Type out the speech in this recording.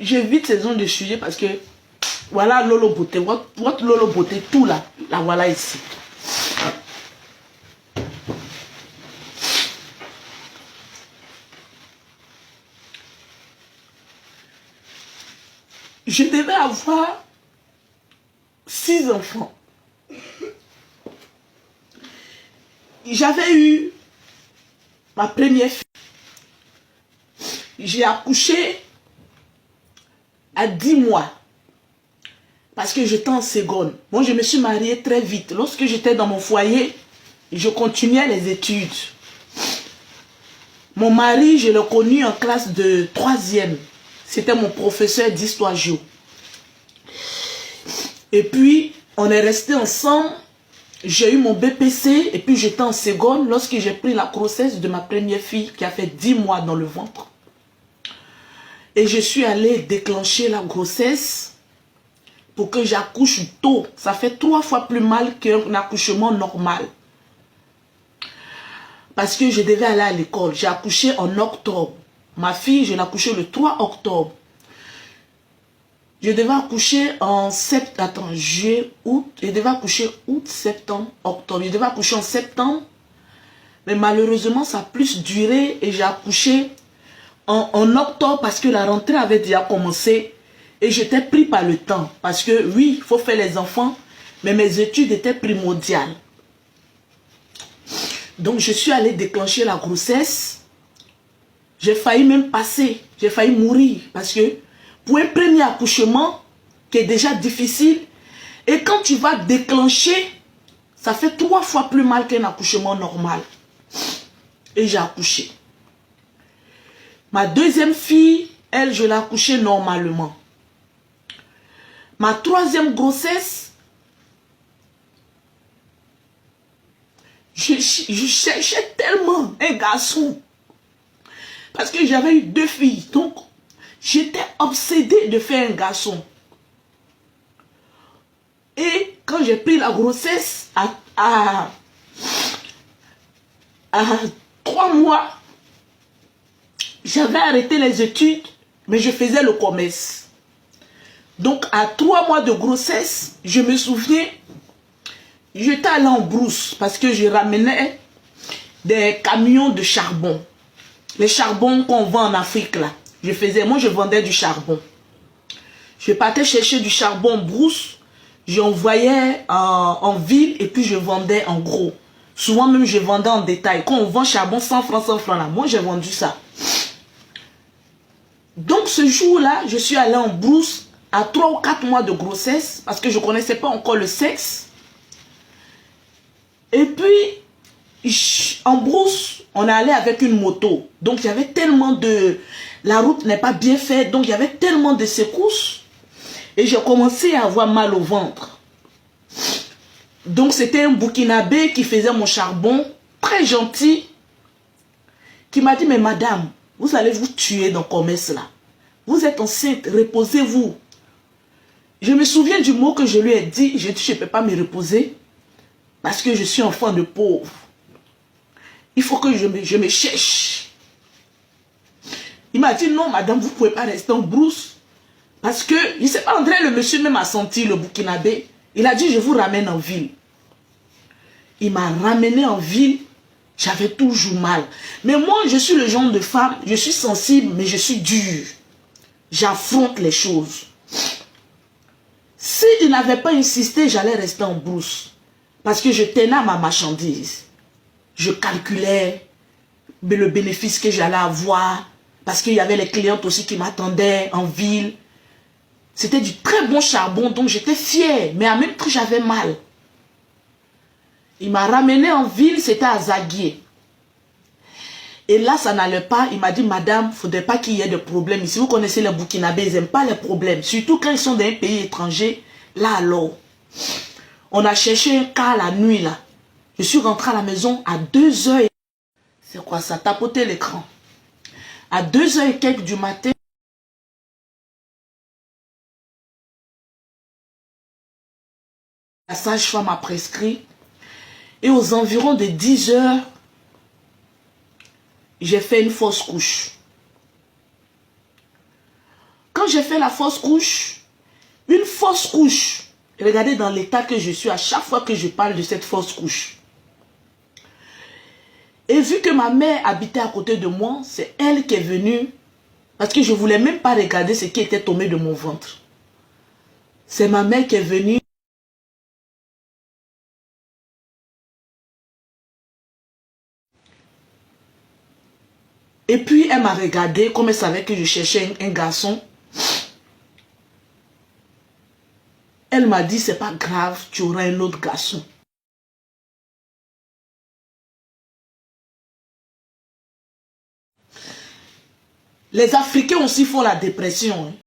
j'évite ces zones de sujet parce que voilà Lolo Beauté, votre Lolo Beauté, tout là, la voilà ici. Je devais avoir 6 enfants. J'avais eu ma première fille. J'ai accouché à 10 mois. Parce que j'étais en seconde. Moi, je me suis mariée très vite. Lorsque j'étais dans mon foyer, je continuais les études. Mon mari, je l'ai connu en classe de 3e. C'était mon professeur d'histoire géo. Et puis, on est restés ensemble. J'ai eu mon BPC et puis j'étais en seconde lorsque j'ai pris la grossesse de ma première fille qui a fait 10 mois dans le ventre. Et je suis allée déclencher la grossesse pour que j'accouche tôt. Ça fait 3 fois plus mal qu'un accouchement normal. Parce que je devais aller à l'école. J'ai accouché en octobre. Ma fille, je l'ai accouchée le 3 octobre. Je devais accoucher en septembre. Attends, juillet, août. Je devais accoucher août, septembre, octobre. Je devais accoucher en septembre. Mais malheureusement, ça a plus duré. Et j'ai accouché en octobre parce que la rentrée avait déjà commencé. Et j'étais pris par le temps. Parce que oui, il faut faire les enfants. Mais mes études étaient primordiales. Donc je suis allée déclencher la grossesse. J'ai failli même passer. J'ai failli mourir. Parce que pour un premier accouchement qui est déjà difficile, et quand tu vas déclencher, ça fait 3 fois plus mal qu'un accouchement normal. Et j'ai accouché. Ma deuxième fille, elle, je l'ai accouchée normalement. Ma troisième grossesse, je cherchais tellement un garçon. Parce que j'avais eu 2 filles. Donc, j'étais obsédée de faire un garçon. Et quand j'ai pris la grossesse à 3 mois, j'avais arrêté les études, mais je faisais le commerce. Donc, à 3 mois de grossesse, je me souviens, j'étais allée en brousse parce que je ramenais des camions de charbon. Les charbons qu'on vend en Afrique, là. Moi, je vendais du charbon. Je partais chercher du charbon en brousse. J'envoyais en ville et puis je vendais en gros. Souvent même, je vendais en détail. Quand on vend charbon 100 francs, là, moi, j'ai vendu ça. Donc, ce jour-là, je suis allée en brousse à 3 ou 4 mois de grossesse parce que je ne connaissais pas encore le sexe. Et puis, en brousse, on est allé avec une moto. Donc, il y avait tellement de... La route n'est pas bien faite. Donc, il y avait tellement de secousses. Et j'ai commencé à avoir mal au ventre. Donc, c'était un Burkinabé qui faisait mon charbon. Très gentil. Qui m'a dit, mais madame, vous allez vous tuer dans le commerce là. Vous êtes enceinte, reposez-vous. Je me souviens du mot que je lui ai dit. J'ai dit, je ne peux pas me reposer. Parce que je suis enfant de pauvre. Il faut que je me cherche. Il m'a dit, non, madame, vous ne pouvez pas rester en brousse. Parce que, il ne sait pas, André, le monsieur même a senti le Burkinabé. Il a dit, je vous ramène en ville. Il m'a ramené en ville. J'avais toujours mal. Mais moi, je suis le genre de femme, je suis sensible, mais je suis dure. J'affronte les choses. S'il n'avait pas insisté, j'allais rester en brousse. Parce que je tenais à ma marchandise. Je calculais le bénéfice que j'allais avoir. Parce qu'il y avait les clientes aussi qui m'attendaient en ville. C'était du très bon charbon, donc j'étais fière. Mais en même temps, j'avais mal. Il m'a ramené en ville, c'était à Zaguier. Et là, ça n'allait pas. Il m'a dit, madame, il ne faudrait pas qu'il y ait de problèmes. Si vous connaissez les Burkinabés, ils n'aiment pas les problèmes. Surtout quand ils sont dans un pays étranger. Là, alors, on a cherché un cas la nuit, là. Je suis rentrée à la maison à 2h. C'est quoi ça? Tapoter l'écran. À 2h et quelques du matin, la sage-femme a prescrit. Et aux environs de 10h, j'ai fait une fausse couche. Quand j'ai fait la fausse couche, une fausse couche, regardez dans l'état que je suis à chaque fois que je parle de cette fausse couche. Et vu que ma mère habitait à côté de moi, c'est elle qui est venue, parce que je ne voulais même pas regarder ce qui était tombé de mon ventre. C'est ma mère qui est venue. Et puis elle m'a regardé, comme elle savait que je cherchais un garçon. Elle m'a dit, c'est pas grave, tu auras un autre garçon. Les Africains aussi font la dépression.